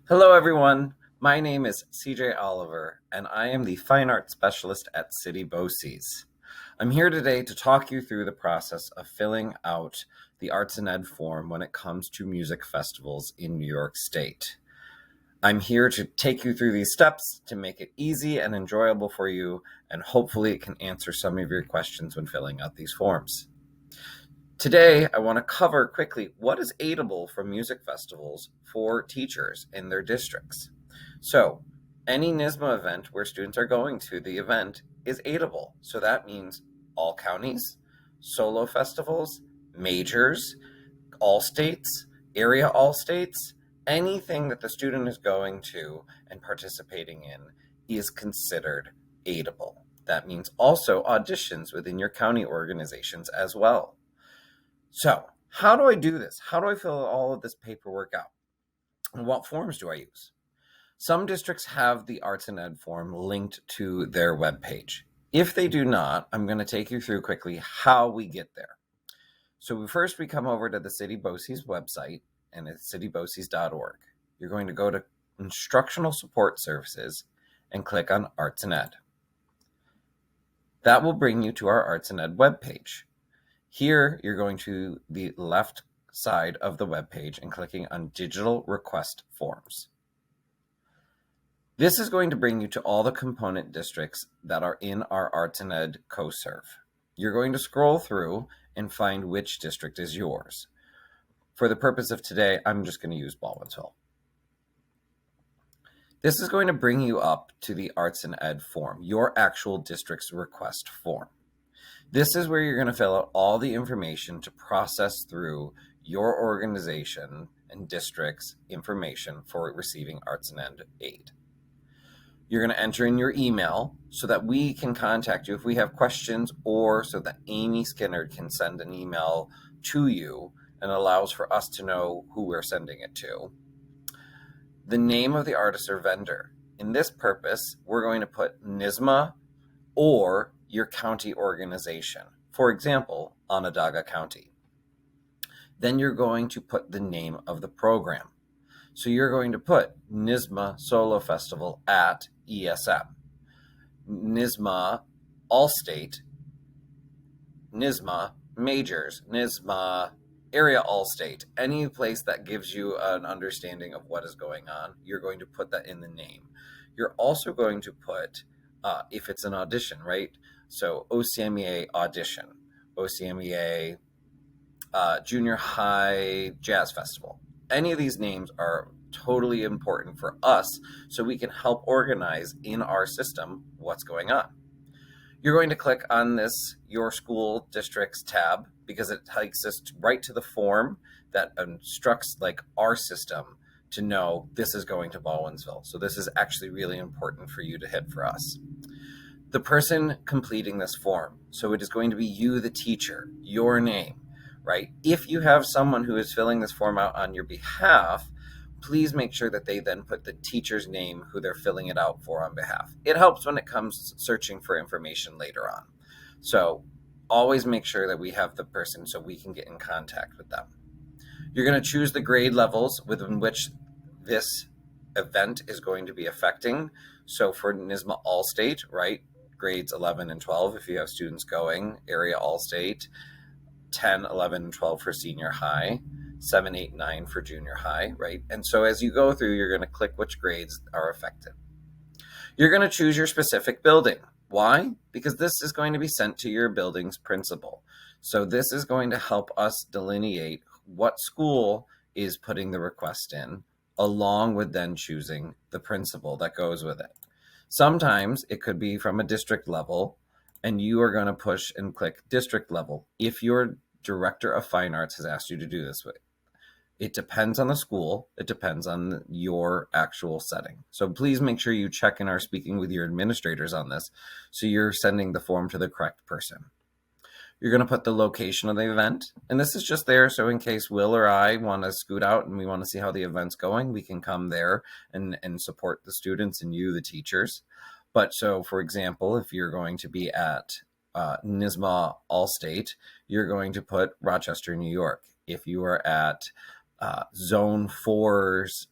Hello, everyone. My name is CJ Oliver, and I am the Fine Arts Specialist at City BOCES. I'm here today to talk you through the process of filling out the Arts and Ed form when it comes to music festivals in New York State. I'm here to take you through these steps to make it easy and enjoyable for you, and hopefully it can answer some of your questions when filling out these forms. Today, I want to cover quickly what is aidable from music festivals for teachers in their districts. So, any NYSSMA event where students are going to the event is aidable. So that means all counties, solo festivals, majors, all states, area all states, anything that the student is going to and participating in is considered aidable. That means also auditions within your county organizations as well. So, how do I do this? How do I fill all of this paperwork out? And what forms do I use? Some districts have the Arts and Ed form linked to their webpage. If they do not, I'm going to take you through quickly how we get there. So first we come over to the City BOCES website, and it's cityboces.org. You're going to go to Instructional Support Services and click on Arts and Ed. That will bring you to our Arts and Ed webpage. Here, you're going to the left side of the web page and clicking on Digital Request Forms. This is going to bring you to all the component districts that are in our Arts and Ed CoServe. You're going to scroll through and find which district is yours. For the purpose of today, I'm just going to use Baldwinsville. This is going to bring you up to the Arts and Ed form, your actual district's request form. This is where you're going to fill out all the information to process through your organization and district's information for receiving Arts and Ed aid. You're going to enter in your email so that we can contact you if we have questions, or so that Amy Skinner can send an email to you and allows for us to know who we're sending it to. The name of the artist or vendor. In this purpose, we're going to put NYSSMA or your county organization. For example, Onondaga County. Then you're going to put the name of the program. So you're going to put NYSSMA Solo Festival at ESM, NYSSMA All-State, NYSSMA Majors, NYSSMA Area All-State, any place that gives you an understanding of what is going on, you're going to put that in the name. You're also going to put, if it's an audition, right? So OCMEA audition, OCMEA Junior High Jazz Festival. Any of these names are totally important for us so we can help organize in our system what's going on. You're going to click on this Your School Districts tab because it takes us right to the form that instructs like our system to know this is going to Baldwinsville. So this is actually really important for you to hit for us. The person completing this form, so it is going to be you, the teacher, your name, right? If you have someone who is filling this form out on your behalf, please make sure that they then put the teacher's name who they're filling it out for on behalf. It helps when it comes searching for information later on. So always make sure that we have the person so we can get in contact with them. You're going to choose the grade levels within which this event is going to be affecting. So for NYSSMA All-State, right, grades 11 and 12 if you have students going, area All-State, 10, 11, and 12 for senior high, 7, 8, 9 for junior high, right? And so as you go through, you're going to click which grades are affected. You're going to choose your specific building. Why? Because this is going to be sent to your building's principal. So this is going to help us delineate what school is putting the request in, along with then choosing the principal that goes with it. Sometimes it could be from a district level, and you are going to push and click district level if your director of fine arts has asked you to do this way. It depends on the school. It depends on your actual setting. So please make sure you check and are speaking with your administrators on this so you're sending the form to the correct person. You're going to put the location of the event, and this is just there so in case Will or I want to scoot out and we want to see how the event's going, we can come there and support the students and you, the teachers. But so, for example, if you're going to be at NYSSMA All-State, you're going to put Rochester, New York. If you are at Zone 4's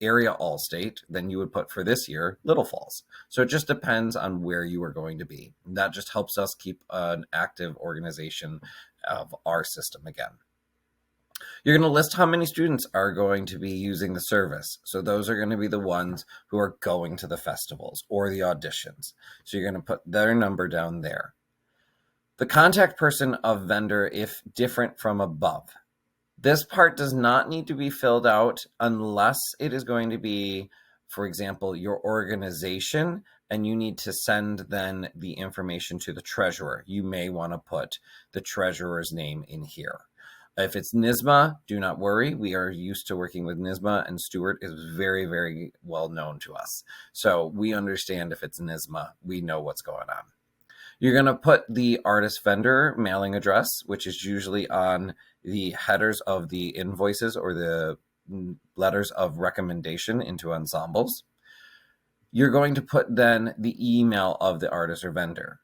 area Allstate, then you would put for this year Little Falls. So it just depends on where you are going to be. And that just helps us keep an active organization of our system again. You're going to list how many students are going to be using the service. So those are going to be the ones who are going to the festivals or the auditions. So you're going to put their number down there. The contact person of vendor if different from above. This part does not need to be filled out unless it is going to be, for example, your organization, and you need to send then the information to the treasurer. You may want to put the treasurer's name in here. If it's NYSSMA, do not worry. We are used to working with NYSSMA, and Stuart is very, very well known to us. So we understand if it's NYSSMA, we know what's going on. You're going to put the artist vendor mailing address, which is usually on the headers of the invoices or the letters of recommendation into ensembles. You're going to put then the email of the artist or vendor.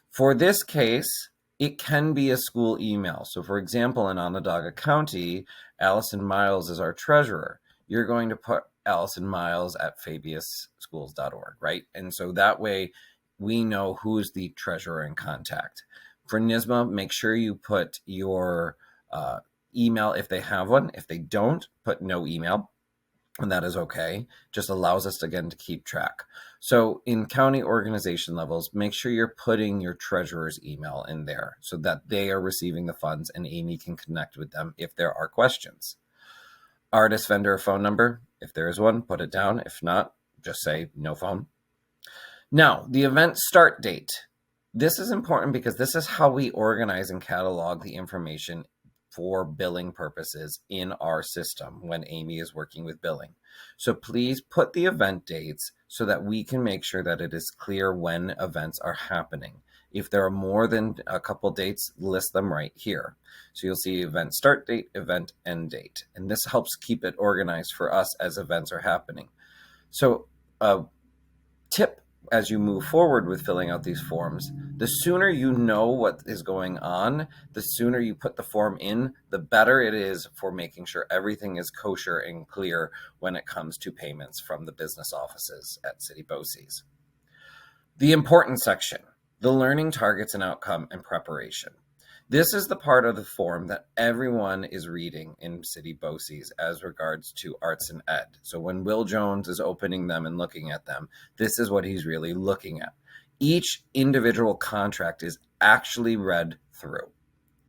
For this case, it can be a school email. So for example, in Onondaga County, Allison Miles is our treasurer. You're going to put Allison Miles at fabiusschools.org, right? And so that way we know who's the treasurer in contact. For NYSSMA, make sure you put your email if they have one. If they don't, put no email, and that is okay. Just allows us, again, to keep track. So in county organization levels, make sure you're putting your treasurer's email in there so that they are receiving the funds and Amy can connect with them if there are questions. Artist vendor phone number, if there is one, put it down. If not, just say no phone. Now, the event start date. This is important because this is how we organize and catalog the information for billing purposes in our system when Amy is working with billing. So please put the event dates so that we can make sure that it is clear when events are happening. If there are more than a couple dates, list them right here. So you'll see event start date, event end date. And this helps keep it organized for us as events are happening. So a tip as you move forward with filling out these forms, the sooner you know what is going on, the sooner you put the form in, the better it is for making sure everything is kosher and clear when it comes to payments from the business offices at City BOCES. The important section, the learning targets and outcome and preparation. This is the part of the form that everyone is reading in City BOCES as regards to arts and ed. So when Will Jones is opening them and looking at them, this is what he's really looking at. Each individual contract is actually read through,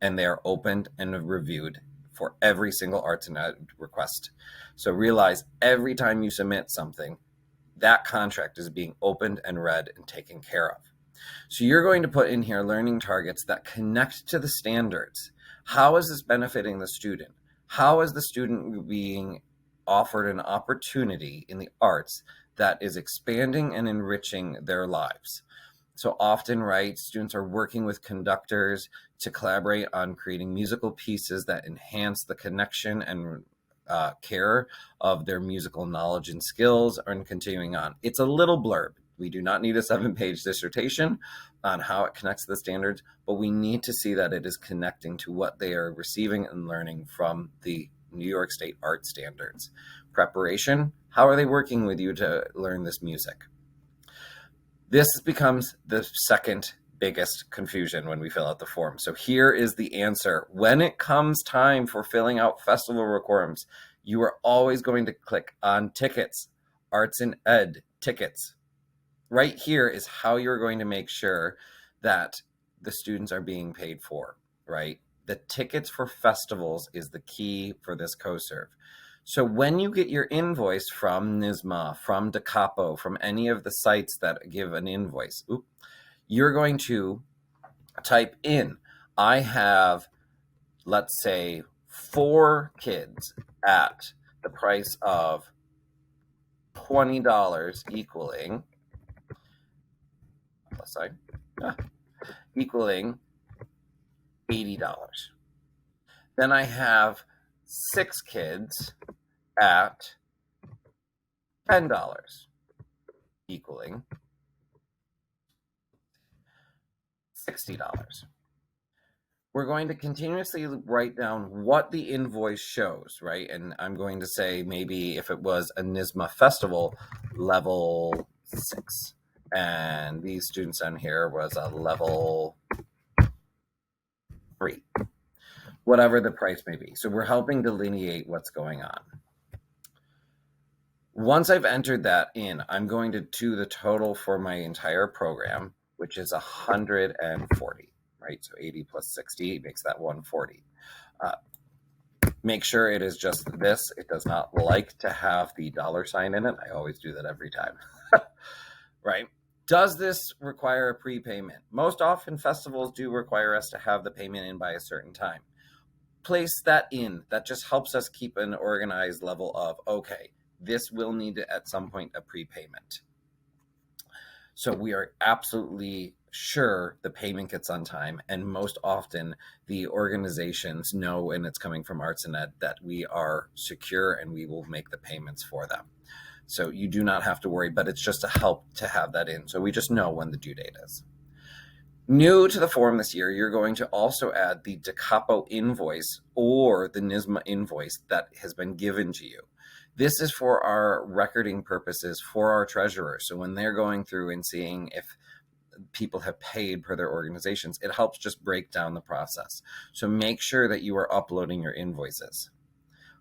and they are opened and reviewed for every single arts and ed request. So realize every time you submit something, that contract is being opened and read and taken care of. So you're going to put in here learning targets that connect to the standards. How is this benefiting the student? How is the student being offered an opportunity in the arts that is expanding and enriching their lives? So often, right, students are working with conductors to collaborate on creating musical pieces that enhance the connection and care of their musical knowledge and skills and continuing on. It's a little blurb. We do not need a 7-page dissertation on how it connects to the standards, but we need to see that it is connecting to what they are receiving and learning from the New York State art standards. Preparation, how are they working with you to learn this music? This becomes the second biggest confusion when we fill out the form. So here is the answer. When it comes time for filling out festival requirements, you are always going to click on tickets, arts and ed tickets. Right here is how you're going to make sure that the students are being paid for, right? The tickets for festivals is the key for this CoServe. So when you get your invoice from NYSSMA, from DeCapo, from any of the sites that give an invoice, you're going to type in, I have, let's say, 4 kids at the price of $20 equaling, equaling $80. Then I have 6 kids at $10 equaling $60. we're going to continuously write down what the invoice shows, right? And I'm going to say maybe if it was a NYSSMA festival, level 6. And these students down here was a level 3, whatever the price may be. So we're helping delineate what's going on. Once I've entered that in, I'm going to do the total for my entire program, which is 140. Right? So 80 plus 60 makes that 140. Make sure it is just this. It does not like to have the $sign in it. I always do that every time. Right? Does this require a prepayment? Most often festivals do require us to have the payment in by a certain time. Place that in. That just helps us keep an organized level of, okay, this will need at some point a prepayment. So we are absolutely sure the payment gets on time, and most often the organizations know, and it's coming from Arts and Ed, that we are secure and we will make the payments for them. So you do not have to worry, but it's just a help to have that in. So we just know when the due date is. New to the form this year, you're going to also add the DeCapo invoice or the NYSSMA invoice that has been given to you. This is for our recording purposes for our treasurers. So when they're going through and seeing if people have paid per their organizations, it helps just break down the process. So make sure that you are uploading your invoices.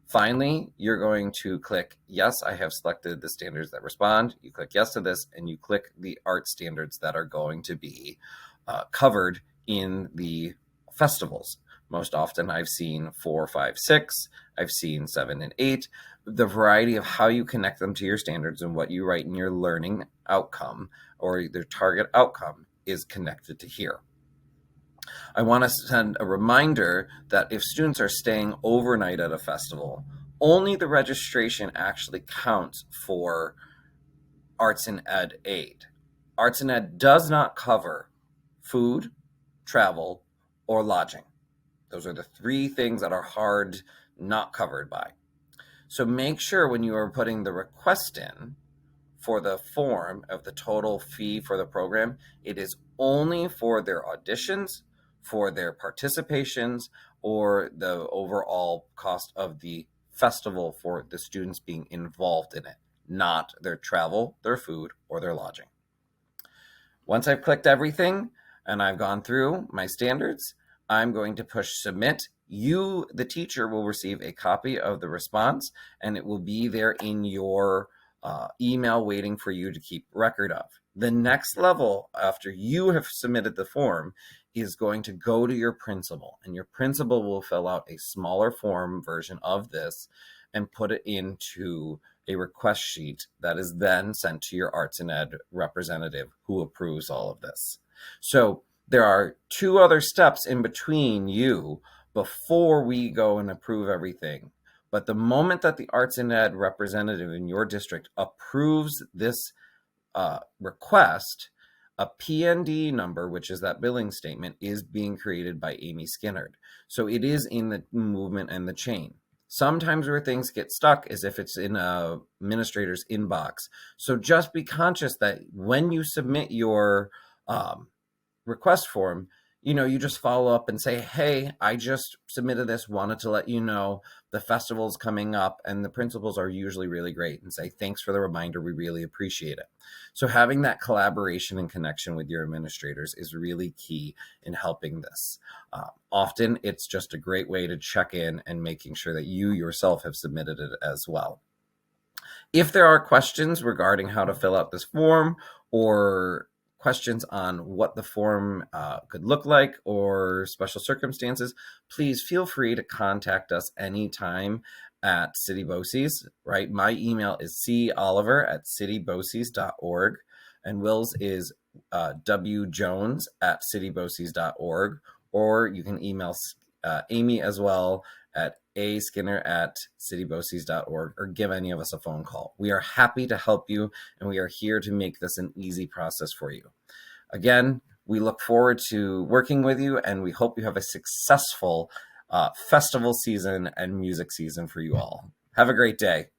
Finally, you're going to click, yes, I have selected the standards that respond. You click yes to this, and you click the art standards that are going to be covered in the festivals. Most often I've seen 4, 5, 6. I've seen 7 and 8. The variety of how you connect them to your standards and what you write in your learning outcome or their target outcome is connected to here. I want to send a reminder that if students are staying overnight at a festival, only the registration actually counts for Arts and Ed aid. Arts and Ed does not cover food, travel, or lodging. Those are the 3 things that are hard not covered by. So make sure when you are putting the request in for the form of the total fee for the program, it is only for their auditions, for their participations, or the overall cost of the festival for the students being involved in it, not their travel, their food, or their lodging. Once I've clicked everything and I've gone through my standards, I'm going to push submit. You, the teacher, will receive a copy of the response, and it will be there in your email waiting for you to keep record of. The next level after you have submitted the form is going to go to your principal, and your principal will fill out a smaller form version of this and put it into a request sheet that is then sent to your Arts and Ed representative who approves all of this. So there are 2 other steps in between you before we go and approve everything. But the moment that the Arts and Ed representative in your district approves this request, a PND number, which is that billing statement, is being created by Amy Skinnard. So it is in the movement and the chain. Sometimes where things get stuck is if it's in a administrator's inbox. So just be conscious that when you submit your request form, you just follow up and say, hey, I just submitted this, wanted to let you know the festival's coming up, and the principals are usually really great and say, thanks for the reminder, we really appreciate it. So having that collaboration and connection with your administrators is really key in helping this. Often it's just a great way to check in and making sure that you yourself have submitted it as well. If there are questions regarding how to fill out this form or questions on what the form could look like or special circumstances, please feel free to contact us anytime at City BOCES, right? My email is coliver@cityboces.org, and Will's is wjones@cityboces.org, or you can email Amy as well at askinner@cityboces.org, or give any of us a phone call. We are happy to help you, and we are here to make this an easy process for you. Again, we look forward to working with you, and we hope you have a successful festival season and music season for you all. Have a great day.